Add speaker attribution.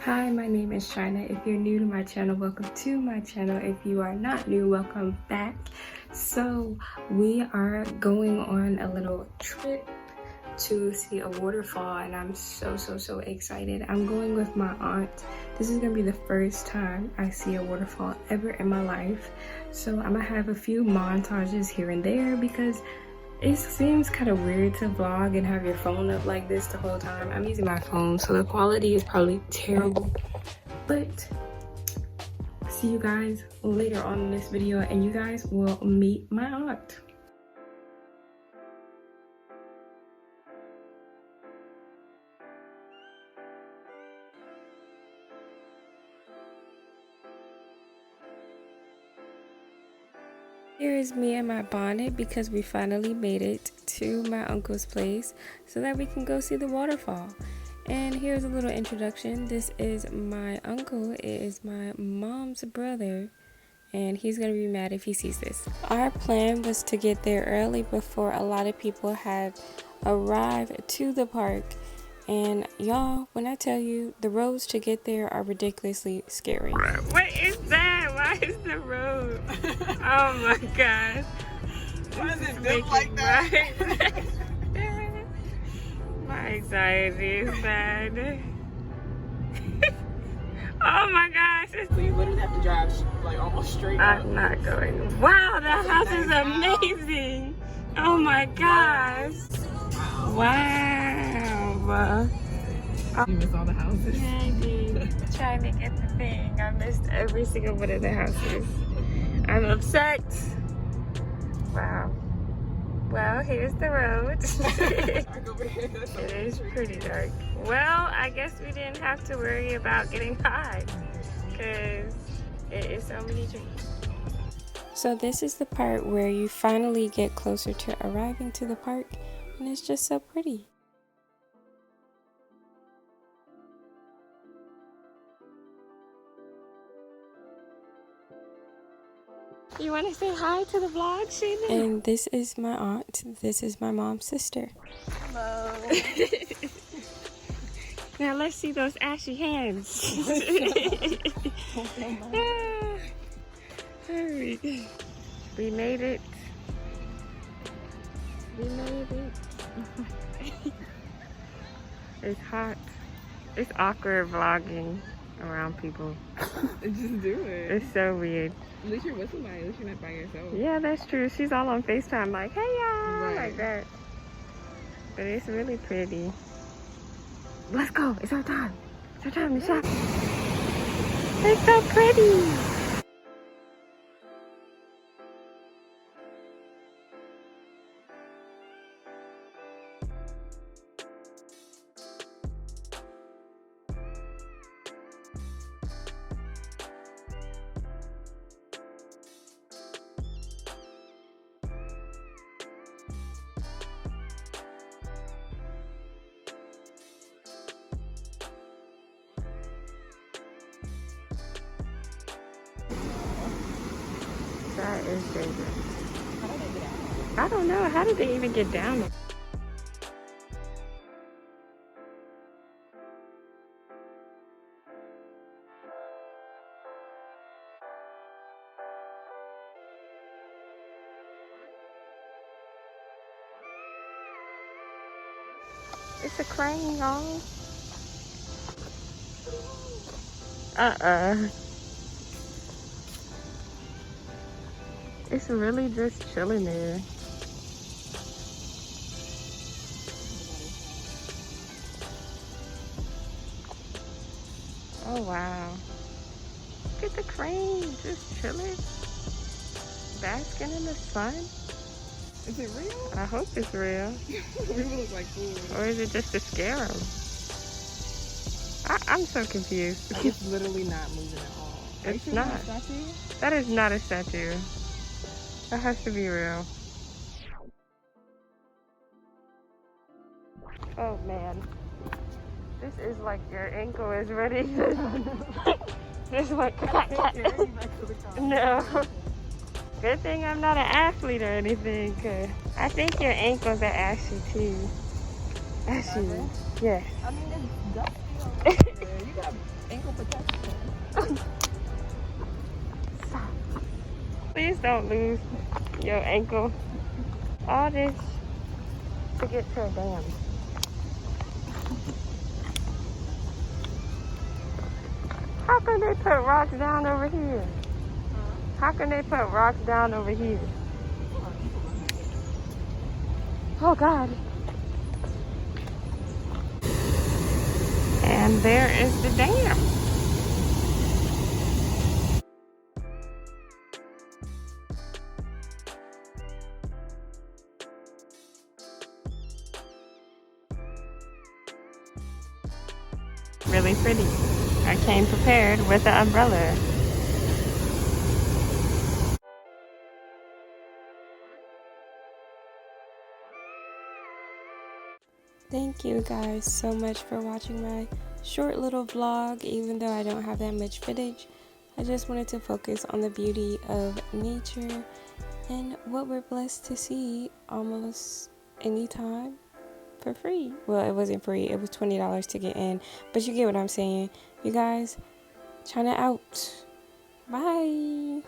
Speaker 1: Hi, my name is China. If you're new to my channel, welcome to my channel. If you are not new, welcome back. So we are going on a little trip to see a waterfall, and I'm so excited. I'm going with my aunt. This is gonna be the first time I see a waterfall ever in my life. So I'm gonna have a few montages here and there because it seems kind of weird to vlog and have your phone up like this the whole time. I'm using my phone, so the quality is probably terrible. But see you guys later on in this video, and you guys will meet my aunt. Here is me and my bonnet because we finally made it to my uncle's place so that we can go see the waterfall. And here's a little introduction. This is my uncle. It is my mom's brother, and he's gonna be mad if he sees this. Our plan was to get there early before a lot of people had arrived to the park. And y'all, when I tell you, the roads to get there are ridiculously scary. What is that? Why is the road? Oh my gosh.
Speaker 2: Why is it built like that?
Speaker 1: My anxiety is bad. Oh my gosh.
Speaker 2: So you literally have to drive like almost straight up.
Speaker 1: I'm not going. Wow, that house is amazing. Oh my gosh. Wow.
Speaker 2: You missed all the houses.
Speaker 1: Yeah, I did. Trying to get the thing. I missed every single one of the houses. I'm upset. Wow. Well, here's the road. It is pretty dark. Well, I guess we didn't have to worry about getting high because it is so many trees. So this is the part where you finally get closer to arriving to the park, and it's just so pretty. You want to say hi to the vlog, Sheena? And this is my aunt. This is my mom's sister.
Speaker 2: Hello.
Speaker 1: Now let's see those ashy hands. Hurry. We made it. We made it. It's hot. It's awkward vlogging around people.
Speaker 2: Just do it.
Speaker 1: It's so weird.
Speaker 2: At least you're with somebody. At least you're not by yourself.
Speaker 1: Yeah, that's true. She's all on FaceTime like, hey y'all,
Speaker 2: Right.
Speaker 1: like that. But it's really pretty. Let's go. It's our time. It's our time to shop. It's so pretty. That is dangerous.
Speaker 2: How did they get out?
Speaker 1: I don't know. How did they even get down there? It's a crane, y'all. It's really just chilling there. Oh wow. Look at the crane, just chilling. Basking in the sun.
Speaker 2: Is it real?
Speaker 1: I hope it's real.
Speaker 2: People look like fools.
Speaker 1: Or is it just to scare them? I'm so confused.
Speaker 2: It's literally not moving at all. Are you
Speaker 1: It's
Speaker 2: sure
Speaker 1: not.
Speaker 2: it's a statue?
Speaker 1: That is not a statue. That has to be real. Oh man. This is like your ankle is ready to just like No. Good thing I'm not an athlete or anything, cause I think your ankles are ashy too. Ashy. Yes.
Speaker 2: I mean, it's dusty over there. You got
Speaker 1: don't lose your ankle. All this to get to a dam. How can they put rocks down over here? How can they put rocks down over here? Oh God. And there is the dam. Really pretty. I came prepared with an umbrella. Thank you guys so much for watching my short little vlog. Even though I don't have that much footage, I just wanted to focus on the beauty of nature and what we're blessed to see almost anytime for free. Well, it wasn't free, it was $20 to get in, but you get what I'm saying. You guys, China out. Bye.